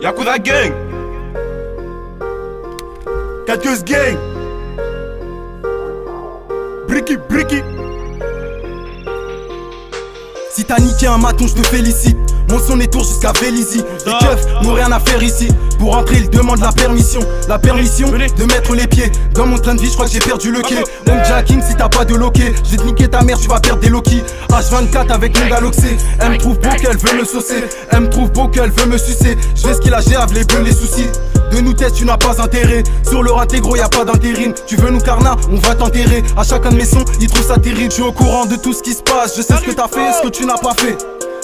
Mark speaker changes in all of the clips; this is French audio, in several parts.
Speaker 1: Yakuza Gang, 4 Queues Gang, Bricky.
Speaker 2: Si t'as niqué un maton, je te félicite. Mon son est tour jusqu'à Vélizy. Les keufs n'ont rien à faire ici. Pour entrer, ils demandent la permission. La permission de mettre les pieds dans mon train de vie, je crois que j'ai perdu le quai. Home jacking si t'as pas de loquet. Je vais te niquer ta mère, tu vas perdre des loquis. H24 avec mon galoxé. Elle me trouve beau qu'elle veut me saucer. Elle me trouve beau qu'elle veut me sucer. Je vais ce qu'il a géré, les bleus, les soucis. De nous têtes, tu n'as pas intérêt. Sur le raté gros, y'a pas d'intérim. Tu veux nous carna, on va t'enterrer. À chacun de mes sons, ils trouvent ça terrible. Je suis au courant de tout ce qui se passe. Je sais ce que t'as fait, ce que tu n'as pas fait.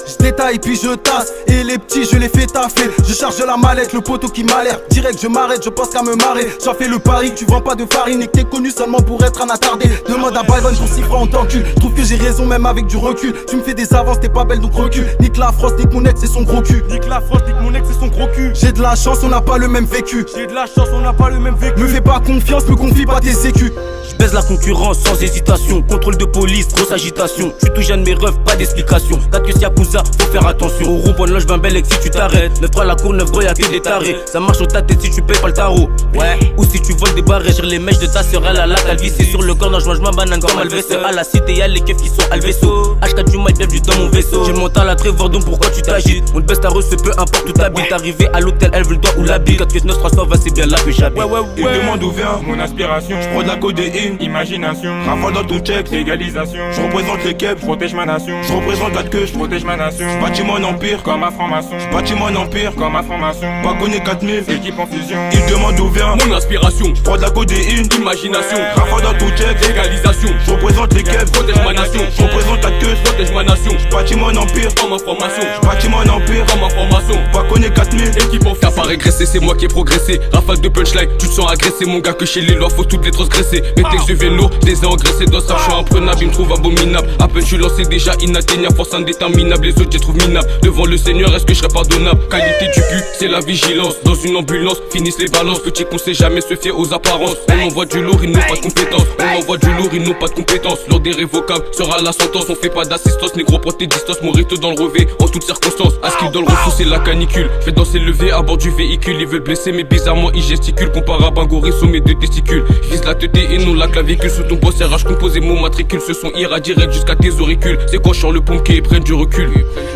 Speaker 2: Je détaille puis je tasse. Et les petits je les fais taffer. Je charge la mallette, le poteau qui m'alerte. Direct je m'arrête, je pense qu'à me marrer. J'en fais le pari que tu vends pas de farine. Et que t'es connu seulement pour être un attardé. Demande à Byron pour 6 francs en tant que cul. Trouve que j'ai raison même avec du recul. Tu me fais des avances, t'es pas belle donc recul. Nique la frost, nique mon ex et son gros cul.
Speaker 1: Nique la frost, nique mon ex et son gros cul.
Speaker 2: J'ai de la chance, on n'a pas le même vécu.
Speaker 1: J'ai de la chance, on n'a pas le même vécu.
Speaker 2: Me fais pas confiance, me confie pas tes sécus.
Speaker 3: Je baise la concurrence sans hésitation. Contrôle de police, grosse agitation. Je suis tout jeune mais rêve, pas d'explication. 4 Queues Yakuza, faut faire attention. Au rond-point de loge, ben belle si tu t'arrêtes. 9-3 la cour, 9 gros, y'a que des tarés. Ça marche sur ta tête si tu payes pas le tarot. Ouais, ou si tu voles des barres, gère les mèches de ta sœur, elle a la calvitie sur le corps. Non, je mange ma banane comme Alves. À la cité, y'a les keufs qui sont Alveso. H4 du mail, bienvenue dans mon vaisseau. J'ai le mental à Trevor, donc pourquoi tu t'agites? On te baisse ta reçu, peu importe où t'habites. Arrivé à l'hôtel, elle veut le doigt ou la bite. 4 Queues 9-320, c'est bien là que j'habite.
Speaker 1: Il demande où vient mon aspiration. Je prends de la codéine, imagination. Rafale dans ton check, légalisation. Je représente les keps, je protège ma nation. Je représente 4 Queues, je protège ma nation. Je bâtis mon empire comme un franc-maçon. Je bâtis mon empire comme un franc-maçon. Pas connaît 4000, équipe en fusion. Il demande où vient
Speaker 4: mon inspiration.
Speaker 1: Je prends de la codéine,
Speaker 4: Imagination.
Speaker 1: rafale dans ton check,
Speaker 4: Légalisation.
Speaker 1: je représente les keps,
Speaker 4: Protège ma nation.
Speaker 1: je représente 4 Queues,
Speaker 4: Protège ma nation.
Speaker 1: je bâtis mon empire
Speaker 4: Comme information.
Speaker 1: je bâtis mon empire
Speaker 4: Comme information.
Speaker 1: Pas connaît 4000.
Speaker 4: Équipe en. T'as pas régressé, c'est moi qui ai progressé. Rafale de punchline, tu te sens agressé. Mon gars, que chez les lois, faut toutes les transgresser. Mes textes deviennent lourds, je les ai engraissés. Dans ça, je suis imprenable, ils me trouvent abominable. À peine je suis lancé, déjà inatteignable. Force indéterminable, les autres, je les trouve minables. Devant le Seigneur, est-ce que je serais pardonnable? Qualité du cul, c'est la vigilance. Dans une ambulance, finissent les balances. Petit qu'on sait jamais se fier aux apparences. On envoie du lourd, ils n'ont pas de compétences. On envoie du lourd, ils n'ont pas de compétences. L'ordre irrévocable sera la sentence. On fait pas d'assistance, négro, prends tes distances. Morito dans le revêt, en toutes circonstances. À ce qu'il dans le refou, c'est la canicule. Fais danser le lever à bord du véhicule. Ils veulent blesser, mais bizarrement, ils gesticulent. Comparable à un gorille sur mes 2 testicules. Je vise la tête et non la clavicule. Sous ton boss, RH composé, mon matricule. Ce son ira direct jusqu'à tes auricules. C'est quand je sors le pompier et prennent du recul.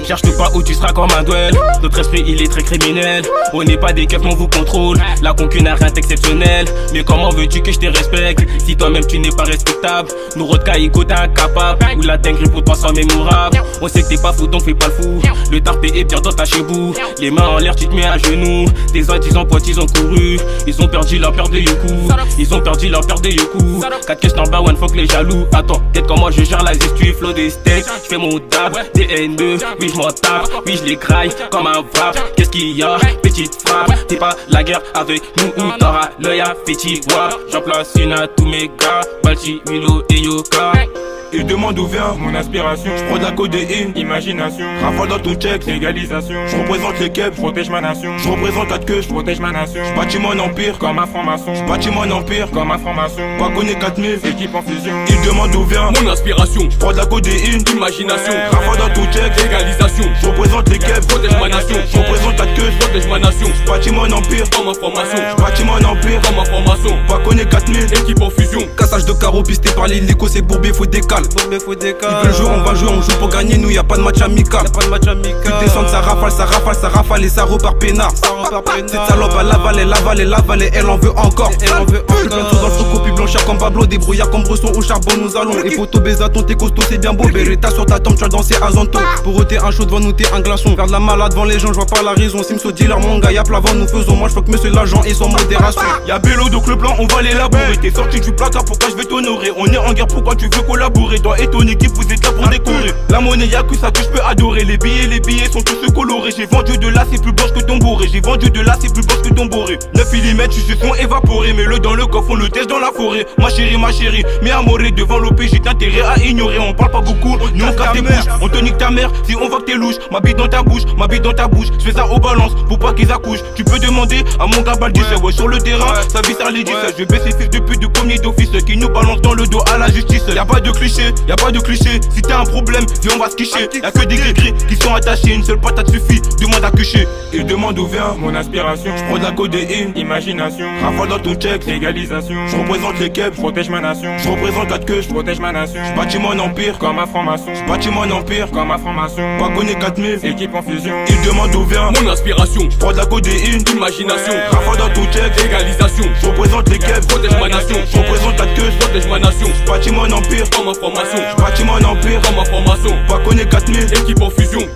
Speaker 3: Cherche-nous pas où tu seras comme un duel. Notre esprit il est très criminel. On n'est pas des keufs, on vous contrôle. La concu n'a rien d'exceptionnel. Mais comment veux-tu que je te respecte si toi-même tu n'es pas respectable? Nous Rodkaïko t'es incapable. Ou la dinguerie pour toi sans mémorable. On sait que t'es pas fou donc fais pas le fou. Le tarpé est bien dans ta chebou. Les mains en l'air tu te mets à genoux. Tes antisans potes ils ont couru. Ils ont perdu leur paire de Yoku. Ils ont perdu leur paire de Yoku. 4 Queues number one, fuck les jaloux. Attends, peut-être comment je gère la gestu. Flow des steaks, je fais mon dab. Des N2, oui je m'en tape. Oui je les graille comme un vape. Qu'est-ce qu'il y a, petite frappe? T'es pas la guerre avec nous ou t'auras l'œil à fétis. J'en place une à tous mes gars. Balti, Milo et Yoka.
Speaker 1: Il demande où vient mon aspiration. Je prends de la codéine, imagination. Rafale dans ton check, légalisation. Je représente les keps, je protège ma nation. Je représente 4 Queues, je protège ma nation. Je bâtis mon empire comme un franc-maçon. Je bâtis mon empire comme un franc-maçon. Pas connaît 4000, équipe en fusion. Il demande où vient
Speaker 4: Mon inspiration.
Speaker 1: je prends de la codéine,
Speaker 4: Imagination.
Speaker 1: rafale dans ton check,
Speaker 4: Légalisation.
Speaker 1: je représente les keps,
Speaker 4: Protège ma nation.
Speaker 1: je représente 4 Queues,
Speaker 4: Protège ma nation.
Speaker 1: je bâtis mon empire
Speaker 4: Comme information.
Speaker 1: je bâtis mon empire
Speaker 4: Comme information.
Speaker 1: Pas connaît 4000.
Speaker 4: Équipe en fusion.
Speaker 2: Cassage de carreaux pisté par l'hélico, c'est bourbé, faut décaler. Ils veulent jouer, on va jouer, on joue pour gagner, nous y'a pas de match amical. Tu descends, ça rafale et ça repart peinard. Cette salope elle l'avale et elle en veut encore. Plein de choses dans le stock, puis blanchir comme Pablo, débrouillard comme Bresson au charbon nous allons. Et photo Bézaton, t'es costaud, c'est bien beau. Beretta sur ta tombe, tu vas danser à Zanto. Pour eux t'es un chaud devant nous, t'es un glaçon. Faire de la malade devant les gens, je vois pas la raison. Simso dealer, mon gars, y'a plavant, nous faisons. Moi je que monsieur l'agent et son modération.
Speaker 1: Y'a Bélo donc le blanc on va l'élaborer. T'es sorti du placard pourquoi je vais t'honorer. On est en guerre pourquoi tu veux collaborer. Toi et ton équipe vous êtes là pour décorer. La monnaie y'a que ça que je peux adorer. Les billets sont tous colorés. J'ai vendu de là c'est plus blanche que ton bourré. J'ai vendu de là c'est plus blanche que ton bourré. 9 mm tu se sont évaporés. Mets-le dans le coffre on le teste dans la forêt. Ma chérie mais amoré devant l'OP j'ai intérêt à ignorer. On parle pas beaucoup, nous on casse tes bouches. On te nique ta mère si on voit que t'es louche. Ma bite dans ta bouche, je fais ça aux balances. Pour pas qu'ils accouchent. Tu peux demander à mon gars Baldi, ouais, sur le terrain, sa vie ça les dit ça. Je vais baisser fils de pute du commis d'office qui nous balance dans le dos à la justice. Y'a pas de cliché, y'a pas de cliché. Si t'as un problème, viens on va se quicher. Y'a que des gris-gris qui sont attachés, une seule patate suffit, demande à cucher. Il demande où vient
Speaker 5: mon aspiration,
Speaker 1: j'prends de la codéine,
Speaker 5: imagination,
Speaker 1: rafale dans ton check,
Speaker 5: légalisation,
Speaker 1: j'représente les keps,
Speaker 5: protège ma nation,
Speaker 1: j'représente 4 queues,
Speaker 5: protège ma nation,
Speaker 1: j'bâtis mon empire,
Speaker 5: comme un franc-maçon,
Speaker 1: j'bâtis mon empire,
Speaker 5: comme un franc-maçon,
Speaker 1: pas connaît 4000,
Speaker 5: équipe en fusion.
Speaker 1: Il demande où vient
Speaker 4: Mon inspiration,
Speaker 1: j'prends de la codéine,
Speaker 4: imagination,
Speaker 1: rafale dans ton check,
Speaker 4: légalisation,
Speaker 1: j'représente les keps,
Speaker 4: protège ma nation,
Speaker 1: j'représente 4 queues,
Speaker 4: protège ma nation,
Speaker 1: j'bâtis mon empire,
Speaker 4: comme information,
Speaker 1: j'bâtis mon empire,
Speaker 4: comme information,
Speaker 1: pas connaît 4000,
Speaker 4: équipe en fusion.